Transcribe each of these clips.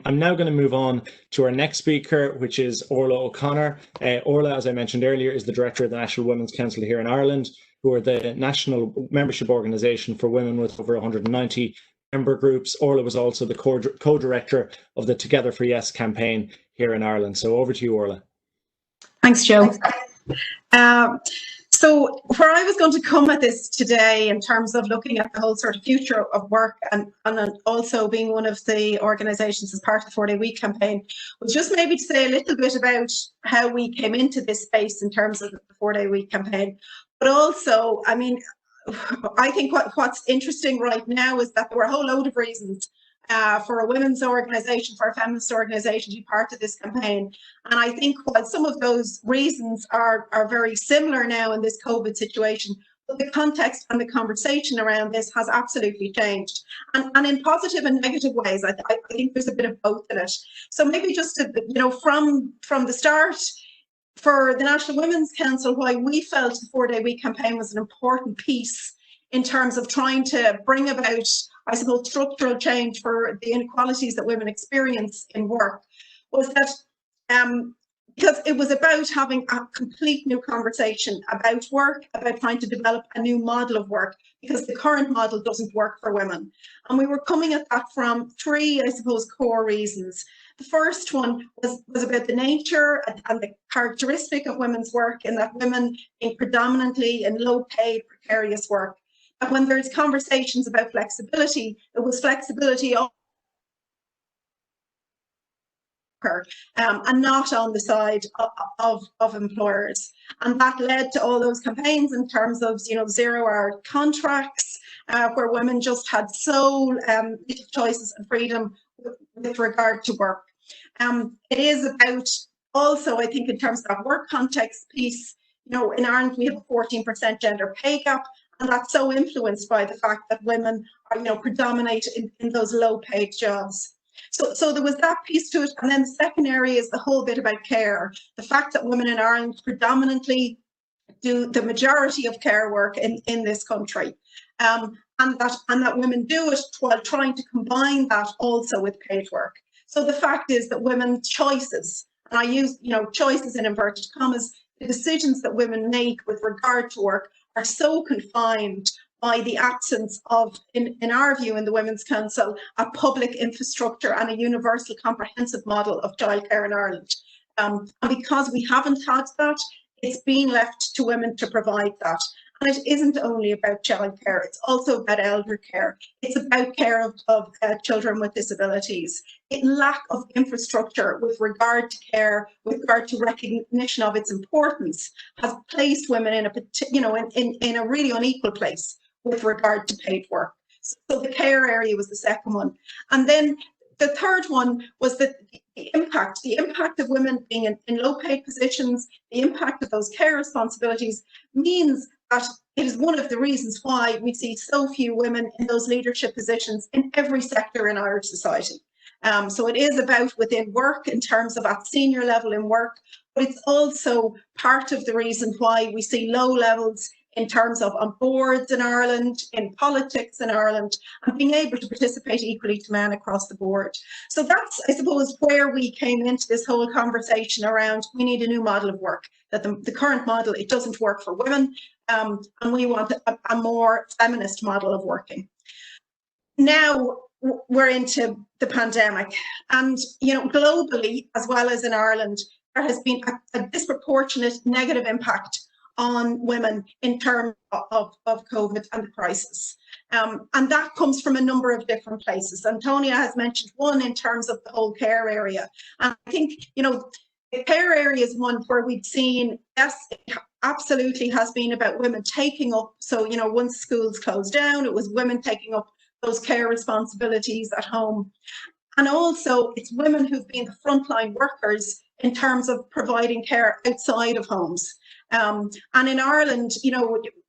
I'm now going to move on to our next speaker, which is Orla O'Connor. Orla, as I mentioned earlier, is the director of the National Women's Council here in Ireland, who are the national membership organisation for women with over 190 member groups. Orla was also the co-director of the Together for Yes campaign here in Ireland. So over to you, Orla. Thanks, Joe. So where I was going to come at this today in terms of looking at the whole sort of future of work and also being one of the organisations as part of the 4-Day Week campaign was just maybe to say a little bit about how we came into this space in terms of the 4-Day Week campaign. But also, I mean, I think what's interesting right now is that there were a whole load of reasons for a women's organisation, for a feminist organisation to be part of this campaign. And I think while some of those reasons are very similar now in this COVID situation, but the context and the conversation around this has absolutely changed. And in positive and negative ways, I think there's a bit of both in it. So maybe just to, from the start, for the National Women's Council, why we felt the 4-Day Week campaign was an important piece in terms of trying to bring about, I suppose, structural change for the inequalities that women experience in work, was that because it was about having a complete new conversation about work, about trying to develop a new model of work, because the current model doesn't work for women. And we were coming at that from three, I suppose, core reasons. The first one was about the nature and the characteristic of women's work, in that women being predominantly in low-paid, precarious work. And when there's conversations about flexibility, it was flexibility of her, and not on the side of employers. And that led to all those campaigns in terms of, 0-hour contracts, where women just had so little choices and freedom with regard to work. It is about also, I think, in terms of that work context piece, in Ireland we have a 14% gender pay gap. And that's so influenced by the fact that women are, predominate in those low-paid jobs. So there was that piece to it. And then the second area is the whole bit about care. The fact that women in Ireland predominantly do the majority of care work in this country. And that women do it while trying to combine that also with paid work. So the fact is that women's choices, and I use, choices in inverted commas, the decisions that women make with regard to work are so confined by the absence of, in our view, in the Women's Council, a public infrastructure and a universal comprehensive model of childcare in Ireland. And because we haven't had that, it's been left to women to provide that. And it isn't only about childcare, it's also about elder care. It's about care of children with disabilities. Lack of infrastructure with regard to care, with regard to recognition of its importance, has placed women in a really unequal place with regard to paid work. So the care area was the second one. And then the third one was the impact of women being in low-paid positions, the impact of those care responsibilities means that it is one of the reasons why we see so few women in those leadership positions in every sector in Irish society. So it is about within work in terms of at senior level in work, but it's also part of the reason why we see low levels in terms of on boards in Ireland, in politics in Ireland, and being able to participate equally to men across the board. So that's, I suppose, where we came into this whole conversation around we need a new model of work, that the current model, it doesn't work for women, and we want a more feminist model of working. Now we're into the pandemic, and globally, as well as in Ireland, there has been a disproportionate negative impact on women in terms of COVID and the crisis. And that comes from a number of different places. Antonia has mentioned one in terms of the whole care area. And I think, the care area is one where we've seen, yes, it absolutely has been about women taking up. So, once schools closed down, it was women taking up those care responsibilities at home. And also it's women who've been the frontline workers in terms of providing care outside of homes. And in Ireland,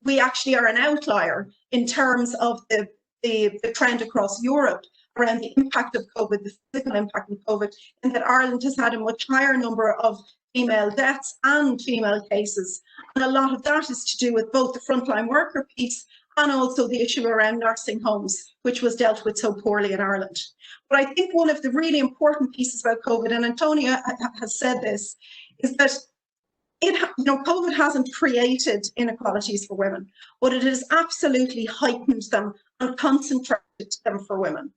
we actually are an outlier in terms of the trend across Europe around the impact of COVID, the physical impact of COVID, and that Ireland has had a much higher number of female deaths and female cases. And a lot of that is to do with both the frontline worker piece and also the issue around nursing homes, which was dealt with so poorly in Ireland. But I think one of the really important pieces about COVID, and Antonia has said this, is that COVID hasn't created inequalities for women, but it has absolutely heightened them and concentrated them for women.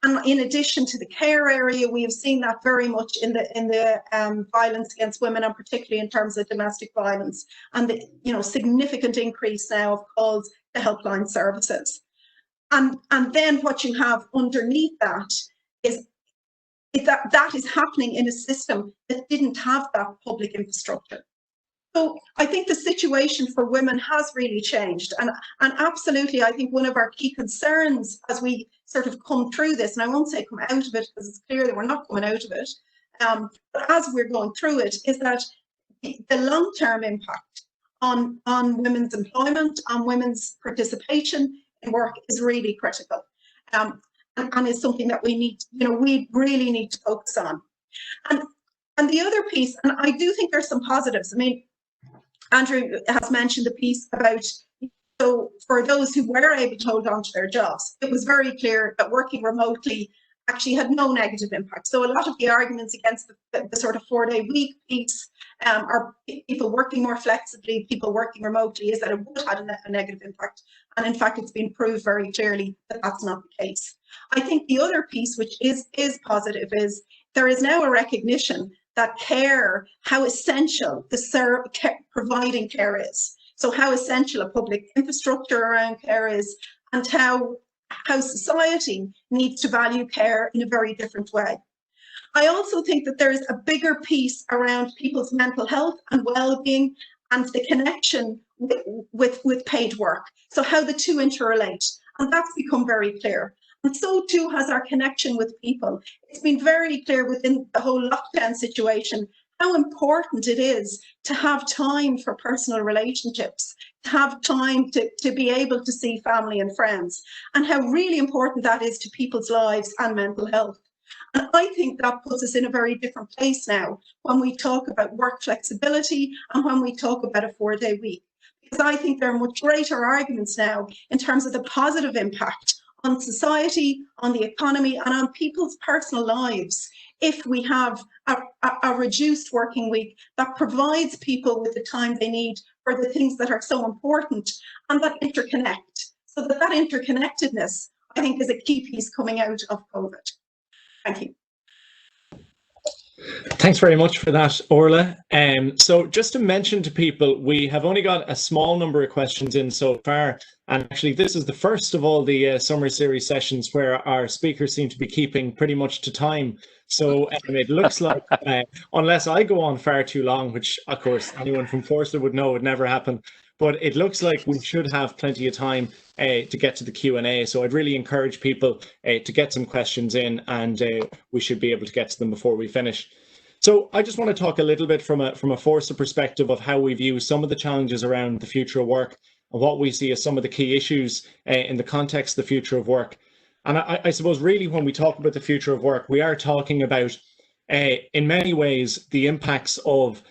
And in addition to the care area, we have seen that very much in the violence against women, and particularly in terms of domestic violence, and the significant increase now of calls to helpline services. And then what you have underneath that is that is happening in a system that didn't have that public infrastructure. So I think the situation for women has really changed. And absolutely, I think one of our key concerns as we sort of come through this, and I won't say come out of it because it's clear that we're not coming out of it, but as we're going through it, is that the long-term impact on women's employment, on women's participation in work is really critical, and is something that we really need to focus on. And the other piece, and I do think there's some positives. I mean, Andrew has mentioned the piece about, so for those who were able to hold on to their jobs, it was very clear that working remotely actually had no negative impact. So a lot of the arguments against the sort of 4-day week piece, or people working more flexibly, people working remotely, is that it would have a negative impact. And in fact, it's been proved very clearly that that's not the case. I think the other piece, which is positive, is there is now a recognition that care, how essential providing care is. So how essential a public infrastructure around care is, and how society needs to value care in a very different way. I also think that there is a bigger piece around people's mental health and well-being and the connection with paid work. So how the two interrelate, and that's become very clear. And so too has our connection with people. It's been very clear within the whole lockdown situation how important it is to have time for personal relationships, to have time to be able to see family and friends, and how really important that is to people's lives and mental health. And I think that puts us in a very different place now when we talk about work flexibility and when we talk about a 4-day week. Because I think there are much greater arguments now in terms of the positive impact on society, on the economy, and on people's personal lives if we have a reduced working week that provides people with the time they need for the things that are so important and that interconnect. So that interconnectedness, I think, is a key piece coming out of COVID. Thank you. Thanks very much for that, Orla. So just to mention to people, we have only got a small number of questions in so far. And actually, this is the first of all the summer series sessions where our speakers seem to be keeping pretty much to time. So it looks like, unless I go on far too long, which of course anyone from Fórsa would know would never happen, but it looks like we should have plenty of time to get to the Q&A. So I'd really encourage people to get some questions in, and we should be able to get to them before we finish. So I just want to talk a little bit from a Fórsa perspective of how we view some of the challenges around the future of work and what we see as some of the key issues in the context of the future of work. And I suppose really when we talk about the future of work, we are talking about, in many ways, the impacts of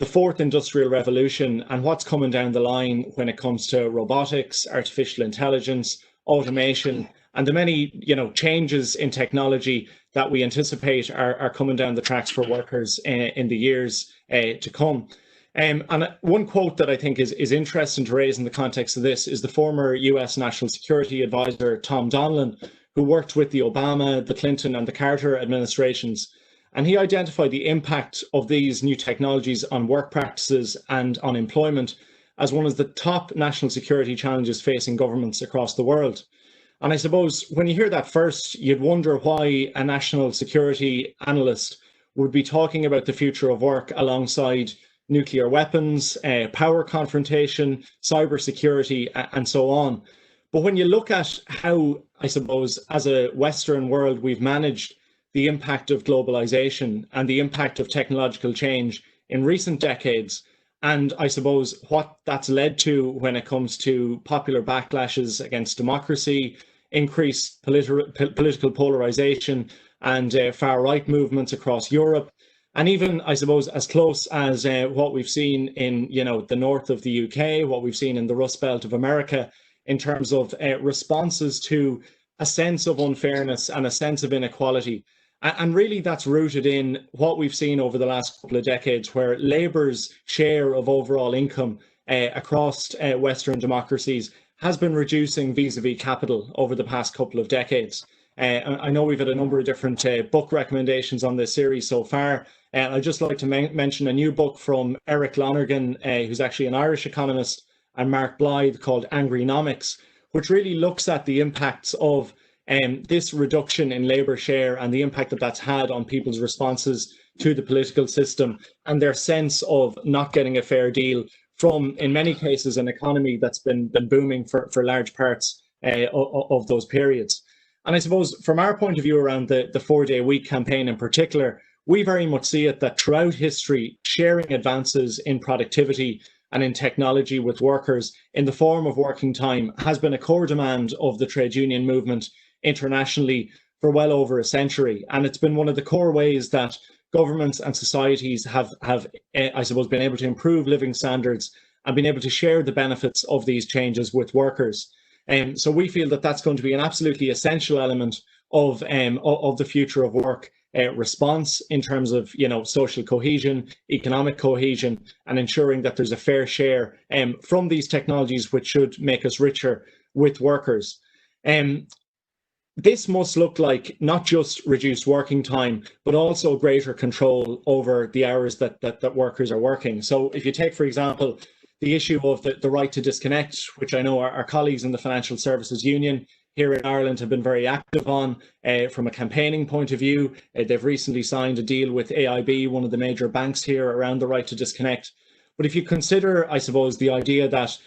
the fourth industrial revolution and what's coming down the line when it comes to robotics, artificial intelligence, automation, and the many changes in technology that we anticipate are coming down the tracks for workers in the years to come. And one quote that I think is interesting to raise in the context of this is the former US National Security Advisor, Tom Donilon, who worked with the Obama, the Clinton and the Carter administrations. And he identified the impact of these new technologies on work practices and on employment as one of the top national security challenges facing governments across the world. And I suppose when you hear that first, you'd wonder why a national security analyst would be talking about the future of work alongside nuclear weapons, power confrontation, cybersecurity, and so on. But when you look at how, I suppose, as a Western world, we've managed the impact of globalization and the impact of technological change in recent decades, and I suppose what that's led to when it comes to popular backlashes against democracy, increased political polarization, and far-right movements across Europe, and even, I suppose, as close as what we've seen in the north of the UK, what we've seen in the Rust Belt of America, in terms of responses to a sense of unfairness and a sense of inequality. And really that's rooted in what we've seen over the last couple of decades, where Labour's share of overall income across Western democracies has been reducing vis-a-vis capital over the past couple of decades. I know we've had a number of different book recommendations on this series so far. I'd just like to mention a new book from Eric Lonergan, who's actually an Irish economist, and Mark Blythe, called Angrynomics, which really looks at the impacts of this reduction in labour share and the impact that that's had on people's responses to the political system and their sense of not getting a fair deal from, in many cases, an economy that's been booming for large parts of those periods. And I suppose from our point of view around the 4-day week campaign in particular, we very much see it that throughout history, sharing advances in productivity and in technology with workers in the form of working time has been a core demand of the trade union movement internationally for well over a century. And it's been one of the core ways that governments and societies have I suppose, been able to improve living standards and been able to share the benefits of these changes with workers. So we feel that that's going to be an absolutely essential element of the future of work response in terms of, social cohesion, economic cohesion, and ensuring that there's a fair share from these technologies, which should make us richer with workers. This must look like not just reduced working time, but also greater control over the hours that workers are working. So if you take, for example, the issue of the right to disconnect, which I know our colleagues in the Financial Services Union here in Ireland have been very active on from a campaigning point of view. They've recently signed a deal with AIB, one of the major banks here, around the right to disconnect. But if you consider, I suppose, the idea that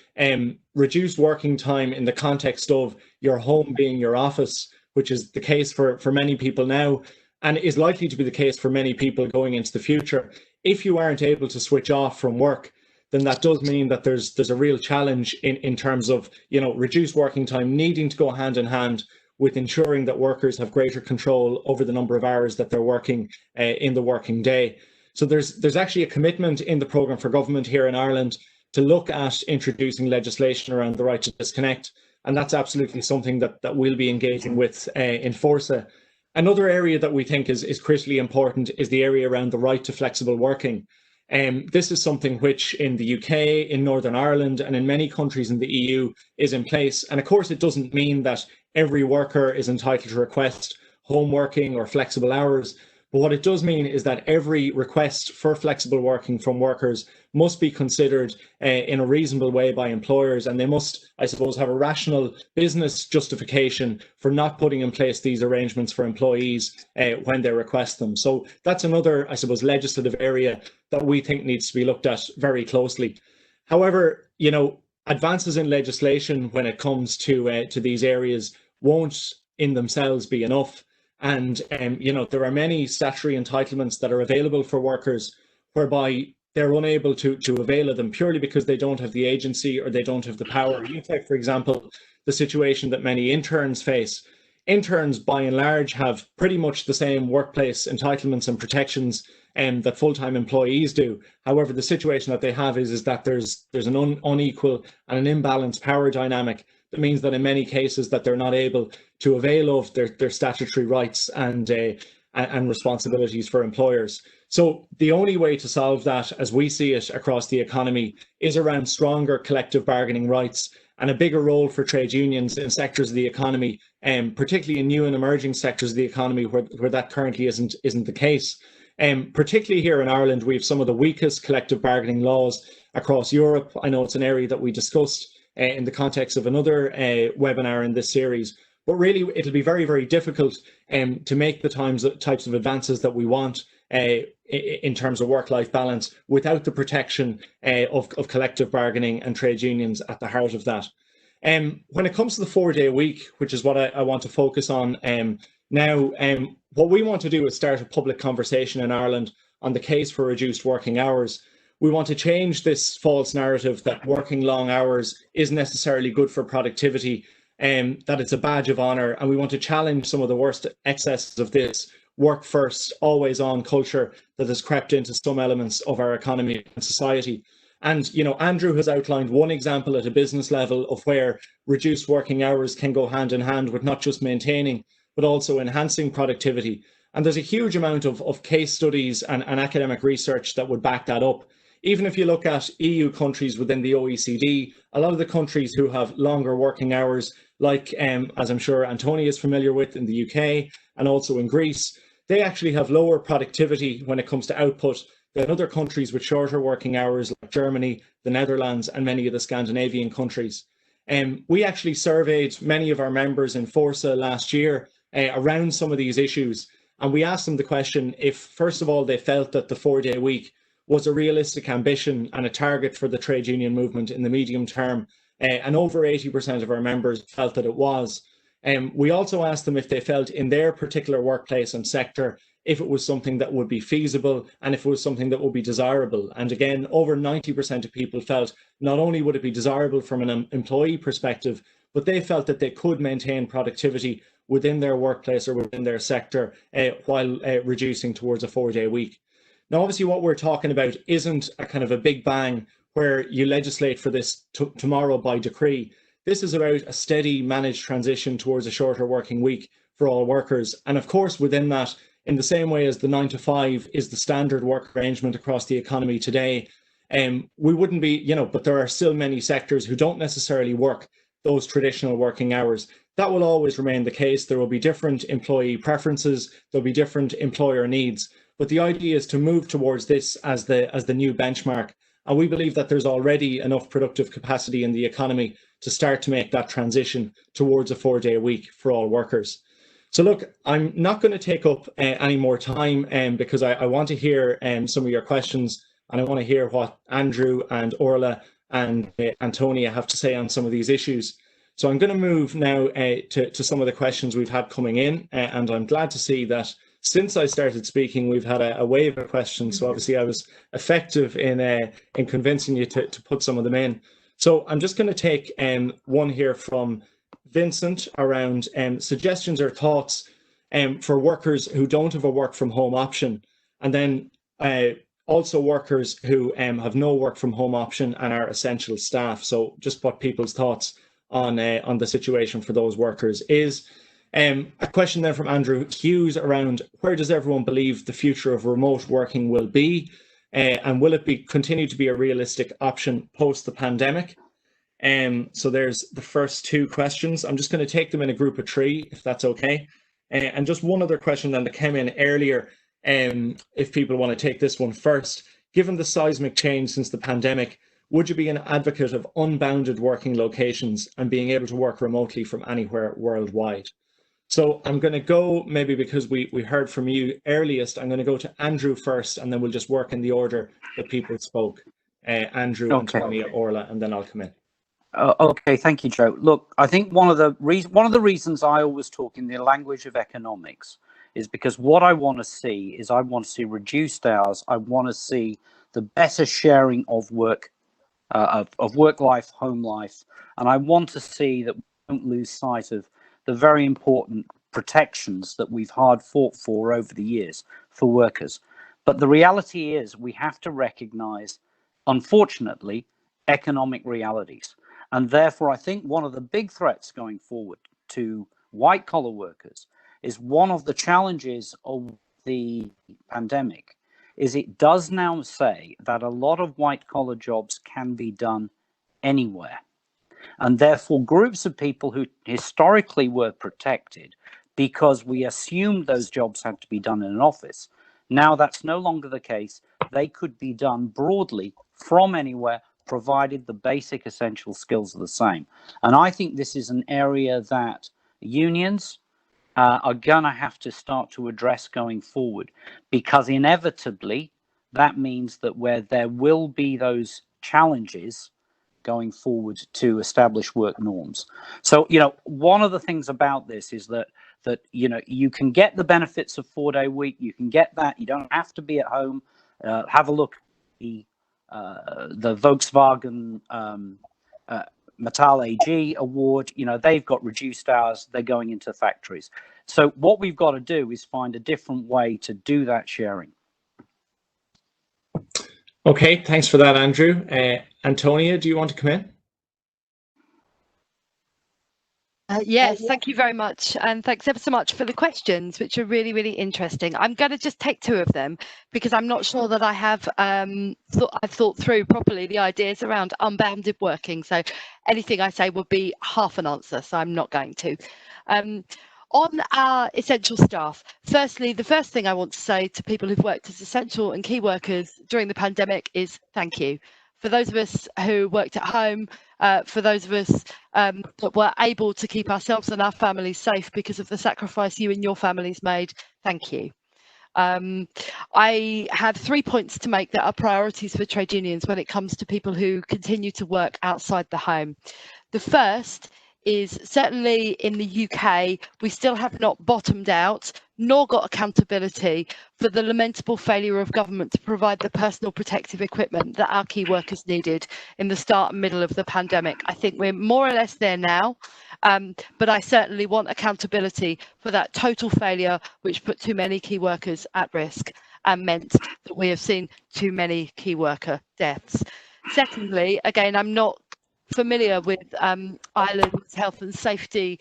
reduced working time in the context of your home being your office, which is the case for many people now, and is likely to be the case for many people going into the future, if you aren't able to switch off from work, then that does mean that there's a real challenge in terms of, reduced working time needing to go hand in hand with ensuring that workers have greater control over the number of hours that they're working in the working day. So there's actually a commitment in the programme for government here in Ireland to look at introducing legislation around the right to disconnect. And that's absolutely something that we'll be engaging with in Fórsa. Another area that we think is critically important is the area around the right to flexible working. This is something which in the UK, in Northern Ireland, and in many countries in the EU is in place. And of course, it doesn't mean that every worker is entitled to request home working or flexible hours. But what it does mean is that every request for flexible working from workers must be considered in a reasonable way by employers, and they must, I suppose, have a rational business justification for not putting in place these arrangements for employees when they request them. So that's another, I suppose, legislative area that we think needs to be looked at very closely. However, advances in legislation when it comes to these areas won't in themselves be enough. And, there are many statutory entitlements that are available for workers whereby they're unable to avail of them purely because they don't have the agency or they don't have the power. You take, for example, the situation that many interns face. Interns, by and large, have pretty much the same workplace entitlements and protections that full-time employees do. However, the situation that they have is that there's an unequal and an imbalanced power dynamic that means that in many cases that they're not able to avail of their statutory rights and responsibilities for employers. So the only way to solve that, as we see it across the economy, is around stronger collective bargaining rights and a bigger role for trade unions in sectors of the economy, particularly in new and emerging sectors of the economy where that currently isn't the case. Particularly here in Ireland, we have some of the weakest collective bargaining laws across Europe. I know it's an area that we discussed in the context of another webinar in this series. But really, it'll be very, very difficult to make the types of advances that we want in terms of work-life balance without the protection of collective bargaining and trade unions at the heart of that. When it comes to the 4-day week, which is what I want to focus on now, what we want to do is start a public conversation in Ireland on the case for reduced working hours. We want to change this false narrative that working long hours is necessarily good for productivity, that it's a badge of honour, and we want to challenge some of the worst excesses of this work first, always on culture that has crept into some elements of our economy and society. And, you know, Andrew has outlined one example at a business level of where reduced working hours can go hand in hand with not just maintaining, but also enhancing productivity. And there's a huge amount of case studies and academic research that would back that up. Even if you look at EU countries within the OECD, a lot of the countries who have longer working hours, like, as I'm sure Antonia is familiar with, in the UK and also in Greece, they actually have lower productivity when it comes to output than other countries with shorter working hours, like Germany, the Netherlands, and many of the Scandinavian countries. We actually surveyed many of our members in Fórsa last year around some of these issues. And we asked them the question if, first of all, they felt that the 4-day week was a realistic ambition and a target for the trade union movement in the medium term. And over 80% of our members felt that it was. We also asked them if they felt in their particular workplace and sector, if it was something that would be feasible and if it was something that would be desirable. And again, over 90% of people felt not only would it be desirable from an employee perspective, but they felt that they could maintain productivity within their workplace or within their sector while reducing towards a 4-day week. Now, obviously, what we're talking about isn't a kind of a big bang where you legislate for this tomorrow by decree. This is about a steady managed transition towards a shorter working week for all workers. And of course, within that, in the same way as the 9 to 5 is the standard work arrangement across the economy today, we wouldn't be, you know, but there are still many sectors who don't necessarily work those traditional working hours. That will always remain the case. There will be different employee preferences. There'll be different employer needs. But the idea is to move towards this as the new benchmark. And we believe that there's already enough productive capacity in the economy to start to make that transition towards a 4-day week for all workers. So look, I'm not going to take up any more time because I want to hear some of your questions, and I want to hear what Andrew and Orla and Antonia have to say on some of these issues. So I'm going to move now to some of the questions we've had coming in, and I'm glad to see that since I started speaking, we've had a wave of questions. So obviously I was effective in convincing you to put some of them in. So I'm just going to take one here from Vincent around suggestions or thoughts for workers who don't have a work from home option, and then also workers who have no work from home option and are essential staff. So just what people's thoughts on the situation for those workers is. A question then from Andrew Hughes around where does everyone believe the future of remote working will be, and will it continue to be a realistic option post the pandemic? So there's the first two questions. I'm just going to take them in a group of three, if that's okay. And just one other question then that came in earlier, if people want to take this one first. Given the seismic change since the pandemic, would you be an advocate of unbounded working locations and being able to work remotely from anywhere worldwide? So I'm going to go, maybe because we heard from you earliest, I'm going to go to Andrew first, and then we'll just work in the order that people spoke. Andrew, okay. Antonia, Orla, and then I'll come in. Okay, thank you, Joe. Look, I think one of the reasons I always talk in the language of economics is because what I want to see is I want to see reduced hours. I want to see the better sharing of work, of work life, home life, and I want to see that we don't lose sight of the very important protections that we've hard fought for over the years for workers. But the reality is we have to recognize, unfortunately, economic realities. And therefore, I think one of the big threats going forward to white collar workers is one of the challenges of the pandemic is it does now say that a lot of white collar jobs can be done anywhere. And therefore, groups of people who historically were protected because we assumed those jobs had to be done in an office, now that's no longer the case. They could be done broadly from anywhere, provided the basic essential skills are the same. And I think this is an area that unions are going to have to start to address going forward, because inevitably that means that where there will be those challenges going forward to establish work norms. So, you know, one of the things about this is that you know, you can get the benefits of 4-day week. You can get that. You don't have to be at home. Have a look at the Volkswagen Metal AG award. You know, they've got reduced hours. They're going into factories. So what we've got to do is find a different way to do that sharing. Okay, thanks for that, Andrew. Antonia, do you want to come in? Yes, thank you very much. And thanks ever so much for the questions, which are really, really interesting. I'm going to just take two of them because I'm not sure that I have I've thought through properly the ideas around unbounded working. So anything I say would be half an answer, so I'm not going to. On our essential staff, firstly, the first thing I want to say to people who've worked as essential and key workers during the pandemic is thank you. For those of us who worked at home, for those of us that were able to keep ourselves and our families safe because of the sacrifice you and your families made, thank you. I have 3 points to make that are priorities for trade unions when it comes to people who continue to work outside the home. The first is certainly in the UK, we still have not bottomed out nor got accountability for the lamentable failure of government to provide the personal protective equipment that our key workers needed in the start and middle of the pandemic. I think we're more or less there now, but I certainly want accountability for that total failure which put too many key workers at risk and meant that we have seen too many key worker deaths. Secondly, again, I'm not familiar with Ireland's health and safety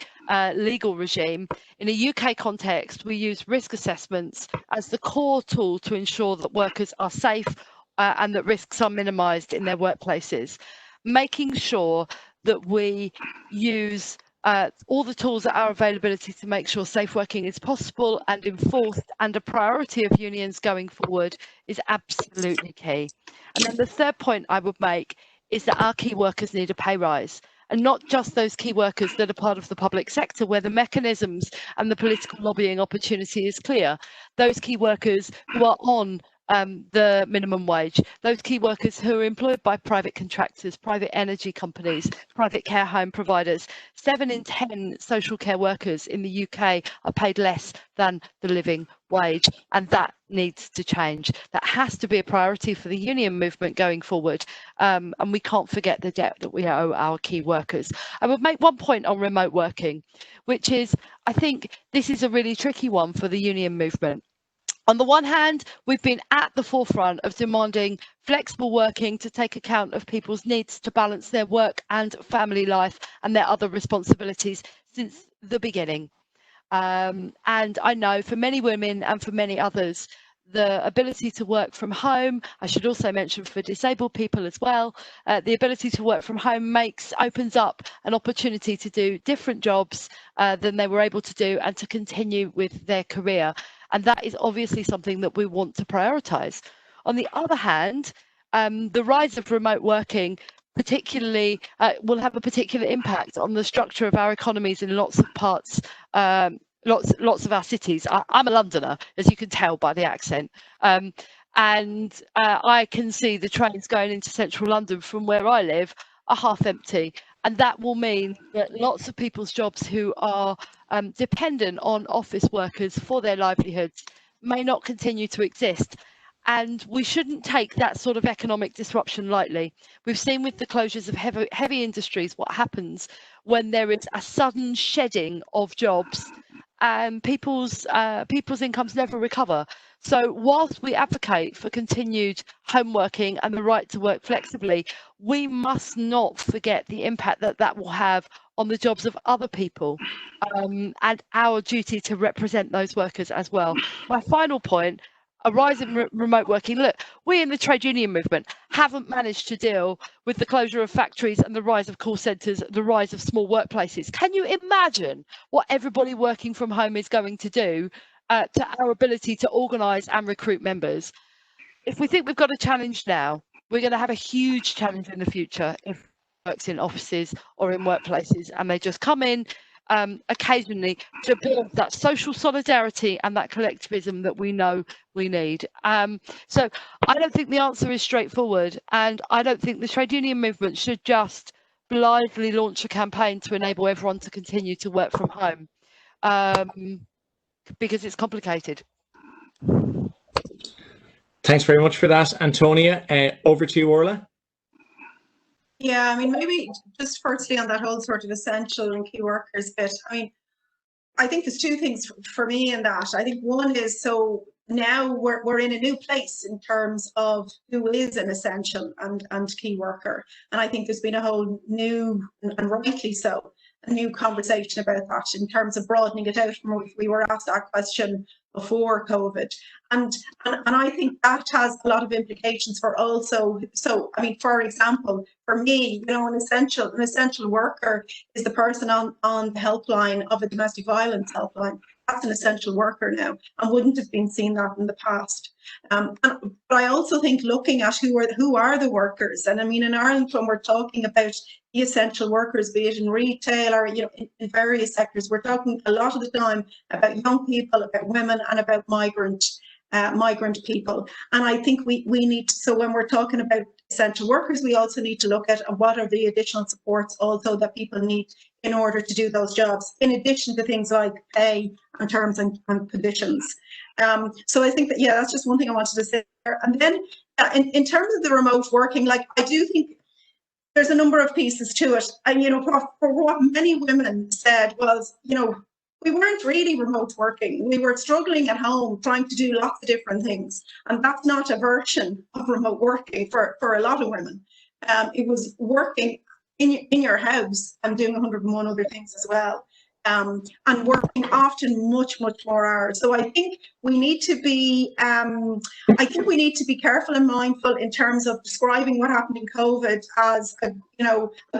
legal regime. In a UK context, we use risk assessments as the core tool to ensure that workers are safe and that risks are minimised in their workplaces. Making sure that we use all the tools at our availability to make sure safe working is possible and enforced and a priority of unions going forward is absolutely key. And then the third point I would make is that our key workers need a pay rise, and not just those key workers that are part of the public sector where the mechanisms and the political lobbying opportunity is clear. Those key workers who are on the minimum wage, those key workers who are employed by private contractors, private energy companies, private care home providers. 7 in 10 social care workers in the UK are paid less than the living wage, and that needs to change. That has to be a priority for the union movement going forward, and we can't forget the debt that we owe our key workers. I would make one point on remote working, which is I think this is a really tricky one for the union movement. On the one hand, we've been at the forefront of demanding flexible working to take account of people's needs to balance their work and family life and their other responsibilities since the beginning. And I know for many women and for many others, the ability to work from home, I should also mention for disabled people as well, the ability to work from home opens up an opportunity to do different jobs than they were able to do and to continue with their career. And that is obviously something that we want to prioritise. On the other hand, the rise of remote working particularly will have a particular impact on the structure of our economies in lots of parts, lots of our cities. I'm a Londoner, as you can tell by the accent, and I can see the trains going into central London from where I live are half empty, and that will mean that lots of people's jobs who are dependent on office workers for their livelihoods may not continue to exist. And we shouldn't take that sort of economic disruption lightly. We've seen with the closures of heavy industries what happens when there is a sudden shedding of jobs and people's incomes never recover. So whilst we advocate for continued home working and the right to work flexibly, we must not forget the impact that that will have on the jobs of other people, and our duty to represent those workers as well. My final point, a rise in remote working. Look, we in the trade union movement haven't managed to deal with the closure of factories and the rise of call centres, the rise of small workplaces. Can you imagine what everybody working from home is going to do to our ability to organise and recruit members? If we think we've got a challenge now, we're going to have a huge challenge in the future if it works in offices or in workplaces and they just come in occasionally to build that social solidarity and that collectivism that we know we need. So I don't think the answer is straightforward, and I don't think the trade union movement should just blithely launch a campaign to enable everyone to continue to work from home, because it's complicated. Thanks very much for that, Antonia. Over to you, Orla. Yeah, I mean, maybe just firstly on that whole sort of essential and key workers bit, I mean, I think there's two things for me in that. I think one is, so now we're in a new place in terms of who is an essential and key worker. And I think there's been a whole new, and rightly so, a new conversation about that in terms of broadening it out from if we were asked that question before COVID. And I think that has a lot of implications for also, so I mean, for example, for me, you know, an essential worker is the person on the helpline of a domestic violence helpline. That's an essential worker now, and wouldn't have been seen that in the past. But I also think looking at who are the workers, and I mean in Ireland when we're talking about the essential workers, be it in retail or you know in various sectors, we're talking a lot of the time about young people, about women, and about migrant people. And I think we need, so when we're talking about essential workers, we also need to look at what are the additional supports also that people need in order to do those jobs, in addition to things like pay and terms and conditions. So I think that, yeah, that's just one thing I wanted to say there. And then in terms of the remote working, like I do think there's a number of pieces to it. And, you know, for what many women said was, you know, we weren't really remote working. We were struggling at home, trying to do lots of different things. And that's not a version of remote working for a lot of women. It was working in your house and doing 101 other things as well. And working often much more hours. So I think we need to be careful and mindful in terms of describing what happened in COVID as a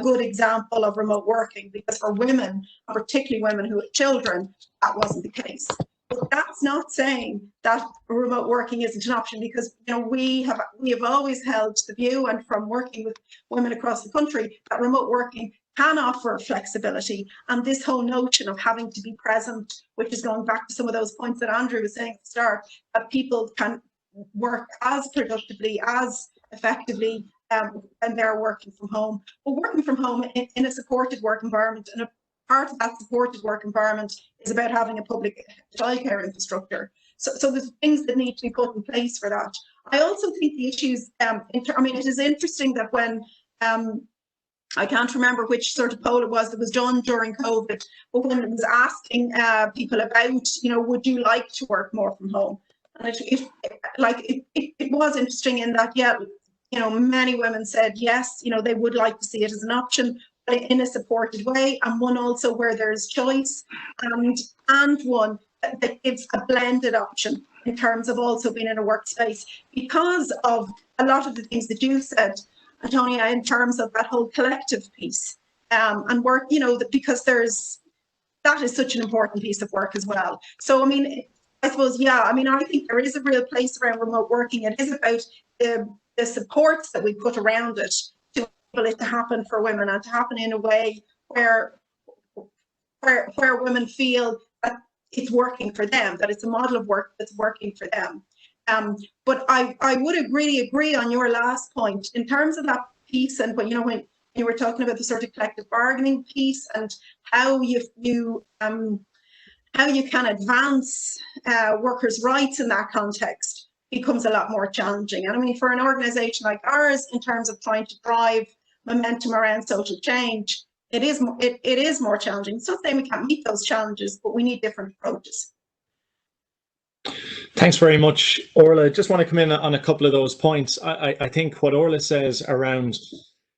good example of remote working, because for women, particularly women who have children, that wasn't the case. But that's not saying that remote working isn't an option, because you know we have always held the view, and from working with women across the country, that remote working can offer flexibility. And this whole notion of having to be present, which is going back to some of those points that Andrew was saying at the start, that people can work as productively, as effectively when they're working from home. But working from home in a supported work environment, and a part of that supported work environment is about having a public childcare infrastructure. So there's things that need to be put in place for that. I also think the issues, it is interesting that when, I can't remember which sort of poll it was that was done during COVID, but when it was asking people about, you know, would you like to work more from home? And it was interesting in that, yeah, you know, many women said yes, you know, they would like to see it as an option, but in a supported way, and one also where there's choice, and one that gives a blended option in terms of also being in a workspace, because of a lot of the things that you said, Antonia, in terms of that whole collective piece and work, you know, because that is such an important piece of work as well. So, I mean, I suppose, yeah, I mean, I think there is a real place around remote working. It is about the supports that we put around it to enable it to happen for women, and to happen in a way where women feel that it's working for them, that it's a model of work that's working for them. But I would agree on your last point in terms of that piece, and when you were talking about the sort of collective bargaining piece and how you can advance workers' rights in that context becomes a lot more challenging. And I mean, for an organisation like ours, in terms of trying to drive momentum around social change, it is more challenging. It's not saying we can't meet those challenges, but we need different approaches. Thanks very much, Orla. Just want to come in on a couple of those points. I think what Orla says around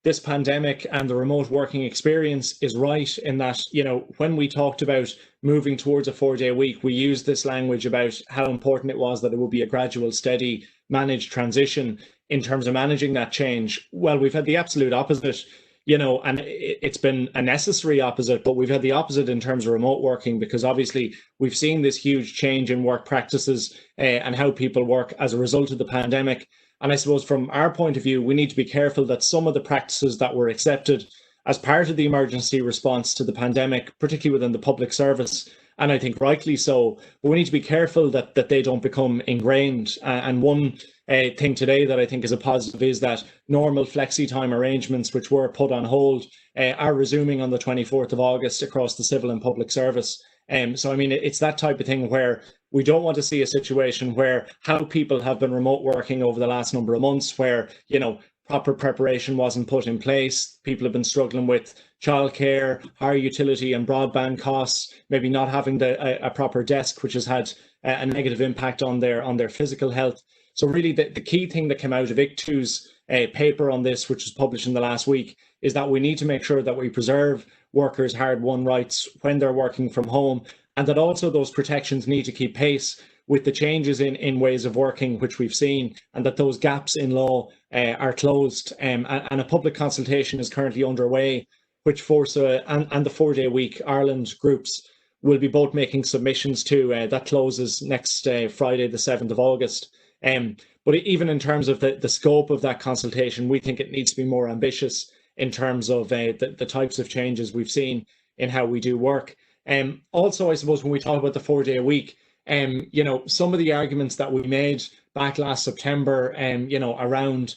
this pandemic and the remote working experience is right, in that, you know, when we talked about moving towards a 4-day week, we used this language about how important it was that it would be a gradual, steady, managed transition in terms of managing that change. Well, we've had the absolute opposite, you know, and it's been a necessary opposite, but we've had the opposite in terms of remote working, because obviously we've seen this huge change in work practices and how people work as a result of the pandemic. And I suppose from our point of view, we need to be careful that some of the practices that were accepted as part of the emergency response to the pandemic, particularly within the public service, and I think rightly so, but we need to be careful that they don't become ingrained. And one thing today that I think is a positive is that normal flexi time arrangements, which were put on hold, are resuming on the 24th of August across the civil and public service. So, I mean, it's that type of thing where we don't want to see a situation where how people have been remote working over the last number of months, where, you know, proper preparation wasn't put in place. People have been struggling with childcare, higher utility and broadband costs, maybe not having a proper desk, which has had a negative impact on their physical health. So really the key thing that came out of ICTU's paper on this, which was published in the last week, is that we need to make sure that we preserve workers' hard-won rights when they're working from home, and that also those protections need to keep pace with the changes in ways of working which we've seen, and that those gaps in law are closed. And a public consultation is currently underway, which Fórsa and the 4-day week Ireland groups will be both making submissions to. That closes next Friday, the 7th of August. But even in terms of the scope of that consultation, we think it needs to be more ambitious in terms of the types of changes we've seen in how we do work. Also, I suppose when we talk about the 4-day week, you know, some of the arguments that we made back last September, you know, around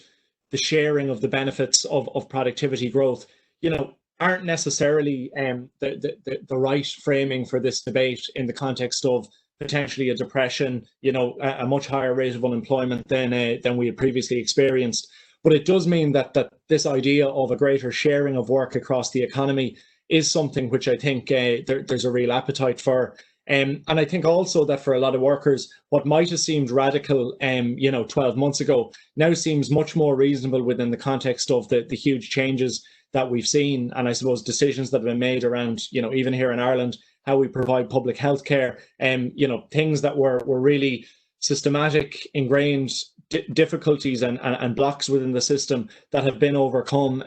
the sharing of the benefits of productivity growth, you know, aren't necessarily the right framing for this debate in the context of potentially a depression, you know, a much higher rate of unemployment than we had previously experienced. But it does mean that this idea of a greater sharing of work across the economy is something which I think there's a real appetite for. And I think also that for a lot of workers, what might have seemed radical, you know, 12 months ago, now seems much more reasonable within the context of the huge changes that we've seen, and I suppose decisions that have been made around, you know, even here in Ireland, how we provide public health care, you know, things that were really systematic, ingrained difficulties and blocks within the system that have been overcome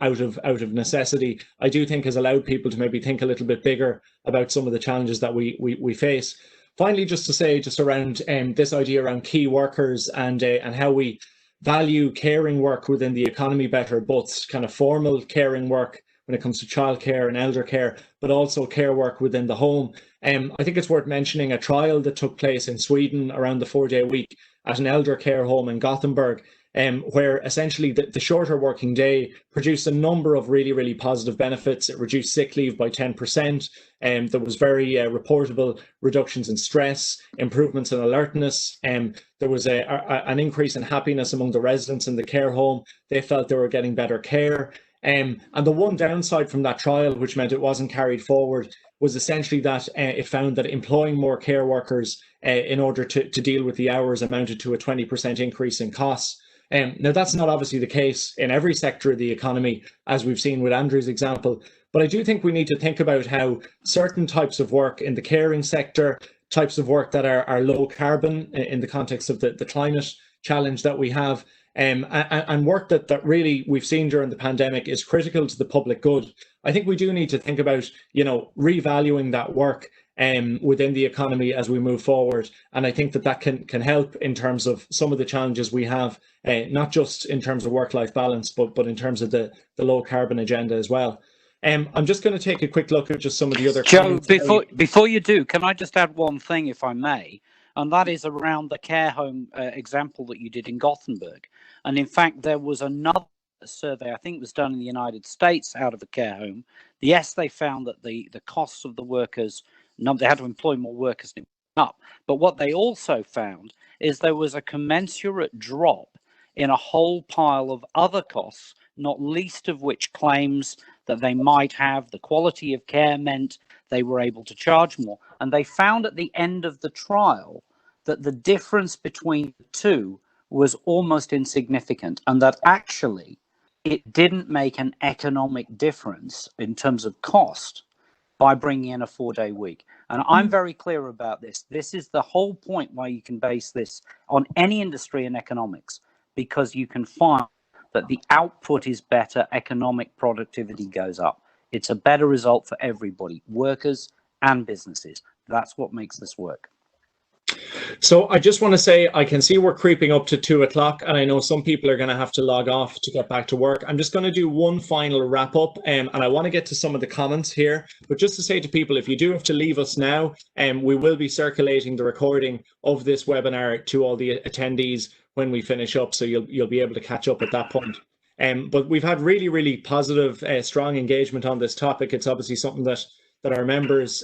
out of necessity, I do think has allowed people to maybe think a little bit bigger about some of the challenges that we face. Finally, just to say, just around this idea around key workers and how we value caring work within the economy better, both kind of formal caring work when it comes to childcare and elder care, but also care work within the home. I think it's worth mentioning a trial that took place in Sweden around the 4-day week at an elder care home in Gothenburg, where essentially the shorter working day produced a number of really positive benefits. It reduced sick leave by 10%. There was very reportable reductions in stress, improvements in alertness. There was an increase in happiness among the residents in the care home. They felt they were getting better care. And the one downside from that trial, which meant it wasn't carried forward, was essentially that it found that employing more care workers in order to deal with the hours amounted to a 20% increase in costs. Now, that's not obviously the case in every sector of the economy, as we've seen with Andrew's example, but I do think we need to think about how certain types of work in the caring sector, types of work that are low carbon in the context of the climate challenge that we have, and work that really we've seen during the pandemic is critical to the public good. I think we do need to think about, you know, revaluing that work within the economy as we move forward. And I think that can help in terms of some of the challenges we have, not just in terms of work-life balance, but in terms of the low carbon agenda as well. I'm just going to take a quick look at just some of the other Joe, before you do, can I just add one thing, if I may? And that is around the care home example that you did in Gothenburg. And in fact, there was another survey, I think it was done in the United States, out of a care home. Yes, they found that the costs of the workers, they had to employ more workers and it went up. But what they also found is there was a commensurate drop in a whole pile of other costs, not least of which claims that they might have. The quality of care meant they were able to charge more. And they found at the end of the trial that the difference between the two was almost insignificant, and that actually it didn't make an economic difference in terms of cost by bringing in a 4-day week. And I'm very clear about this. This is the whole point why you can base this on any industry in economics, because you can find that the output is better, economic productivity goes up. It's a better result for everybody, workers and businesses. That's what makes this work. So I just want to say, I can see we're creeping up to 2 o'clock, and I know some people are going to have to log off to get back to work. I'm just going to do one final wrap up, and I want to get to some of the comments here. But just to say to people, if you do have to leave us now, we will be circulating the recording of this webinar to all the attendees when we finish up, so you'll be able to catch up at that point. But we've had really positive, strong engagement on this topic. It's obviously something that our members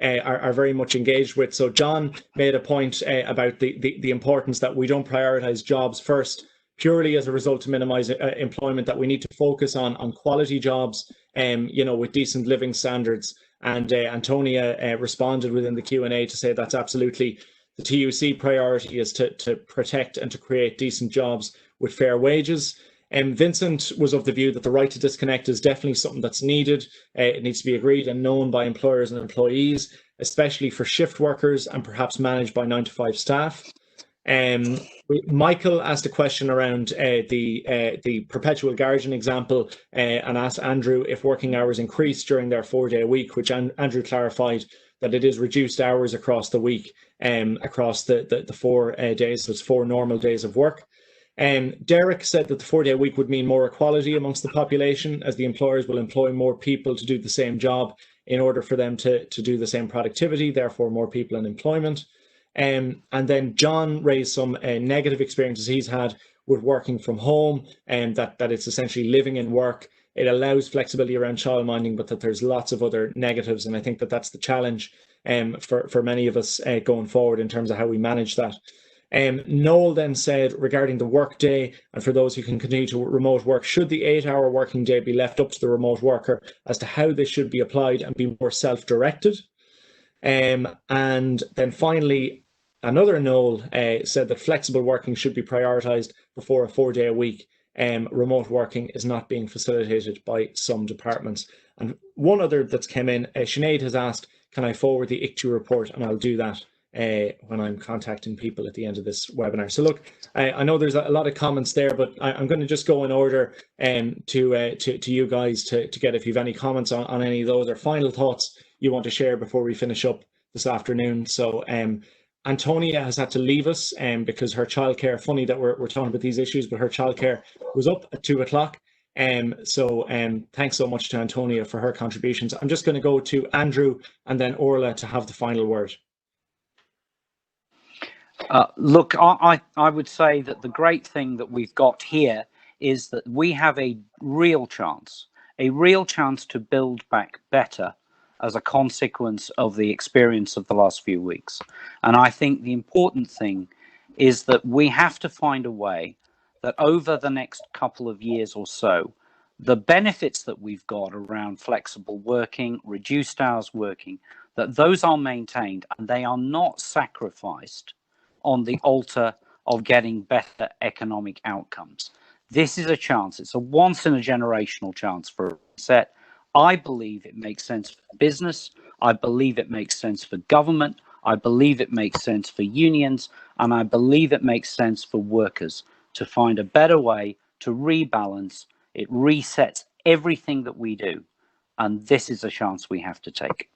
are very much engaged with. So John made a point about the importance that we don't prioritize jobs first purely as a result to minimize employment, that we need to focus on quality jobs, you know, with decent living standards. And Antonia responded within the Q&A to say that's absolutely the TUC priority, is to protect and to create decent jobs with fair wages. Vincent was of the view that the right to disconnect is definitely something that's needed. It needs to be agreed and known by employers and employees, especially for shift workers and perhaps managed by 9-to-5 staff. Michael asked a question around the Perpetual Guardian example and asked Andrew if working hours increased during their 4-day week, which Andrew clarified that it is reduced hours across the week, across the 4 days, so it's 4 normal days of work. Derek said that the 4-day week would mean more equality amongst the population, as the employers will employ more people to do the same job in order for them to do the same productivity, therefore more people in employment. And then John raised some negative experiences he's had with working from home, and that it's essentially living in work. It allows flexibility around childminding, but that there's lots of other negatives. And I think that that's the challenge for many of us going forward in terms of how we manage that. Noel then said regarding the work day, and for those who can continue to remote work, should the 8-hour working day be left up to the remote worker as to how this should be applied and be more self-directed? And then finally, another Noel said that flexible working should be prioritised before a 4-day a week. Remote working is not being facilitated by some departments. And one other that's come in, Sinead has asked, can I forward the ICTU report? And I'll do that when I'm contacting people at the end of this webinar. So look, I know there's a lot of comments there, but I'm going to just go in order to you guys to get if you've any comments on any of those or final thoughts you want to share before we finish up this afternoon. So Antonia has had to leave us because her childcare, funny that we're talking about these issues, but her childcare was up at 2 o'clock. So thanks so much to Antonia for her contributions. I'm just going to go to Andrew and then Orla to have the final word. Look, I would say that the great thing that we've got here is that we have a real chance to build back better as a consequence of the experience of the last few weeks. And I think the important thing is that we have to find a way that over the next couple of years or so, the benefits that we've got around flexible working, reduced hours working, that those are maintained and they are not sacrificed on the altar of getting better economic outcomes. This is a chance. It's a once in a generational chance for a reset. I believe it makes sense for business. I believe it makes sense for government. I believe it makes sense for unions. And I believe it makes sense for workers to find a better way to rebalance. It resets everything that we do. And this is a chance we have to take.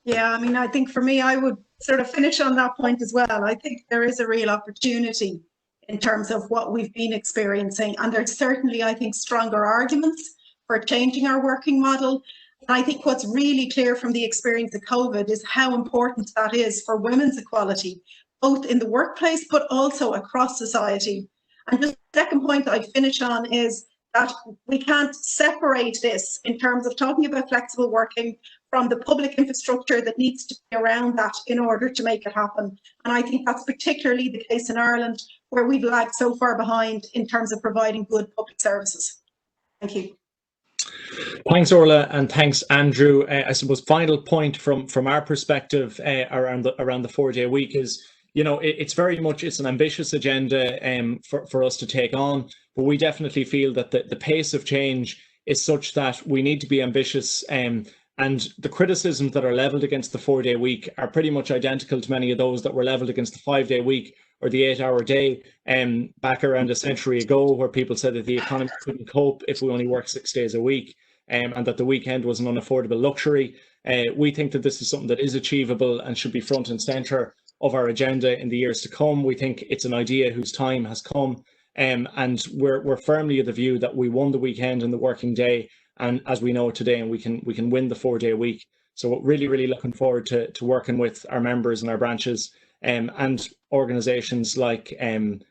Yeah, I mean, I think for me, I would sort of finish on that point as well. I think there is a real opportunity in terms of what we've been experiencing. And there's certainly, I think, stronger arguments for changing our working model. And I think what's really clear from the experience of COVID is how important that is for women's equality, both in the workplace, but also across society. And just the second point I'd finish on is that we can't separate this in terms of talking about flexible working from the public infrastructure that needs to be around that in order to make it happen. And I think that's particularly the case in Ireland, where we've lagged so far behind in terms of providing good public services. Thank you. Thanks, Orla, and thanks, Andrew. I suppose final point from our perspective around the 4-day week is, you know, it's an ambitious agenda for us to take on, but we definitely feel that the pace of change is such that we need to be ambitious. And the criticisms that are levelled against the 4-day week are pretty much identical to many of those that were levelled against the 5-day week or the 8-hour day back around a century ago, where people said that the economy couldn't cope if we only worked 6 days a week, and that the weekend was an unaffordable luxury. We think that this is something that is achievable and should be front and centre of our agenda in the years to come. We think it's an idea whose time has come, and we're firmly of the view that we won the weekend and the working day, and as we know today, and we can win the 4-day week. So really looking forward to working with our members and our branches and organisations like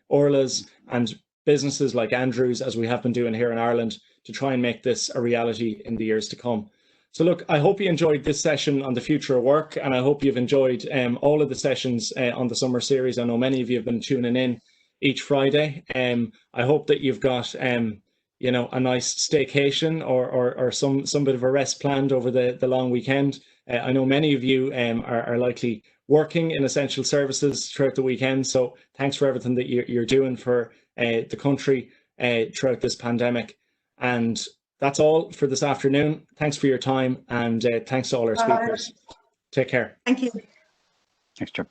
Orla's and businesses like Andrew's, as we have been doing here in Ireland, to try and make this a reality in the years to come. So look, I hope you enjoyed this session on the future of work, and I hope you've enjoyed all of the sessions on the summer series. I know many of you have been tuning in each Friday. I hope that you've got you know, a nice staycation or some bit of a rest planned over the long weekend. I know many of you are likely working in essential services throughout the weekend. So thanks for everything that you're doing for the country throughout this pandemic. And that's all for this afternoon. Thanks for your time, and thanks to all our speakers. Take care. Thank you. Thanks, Joe.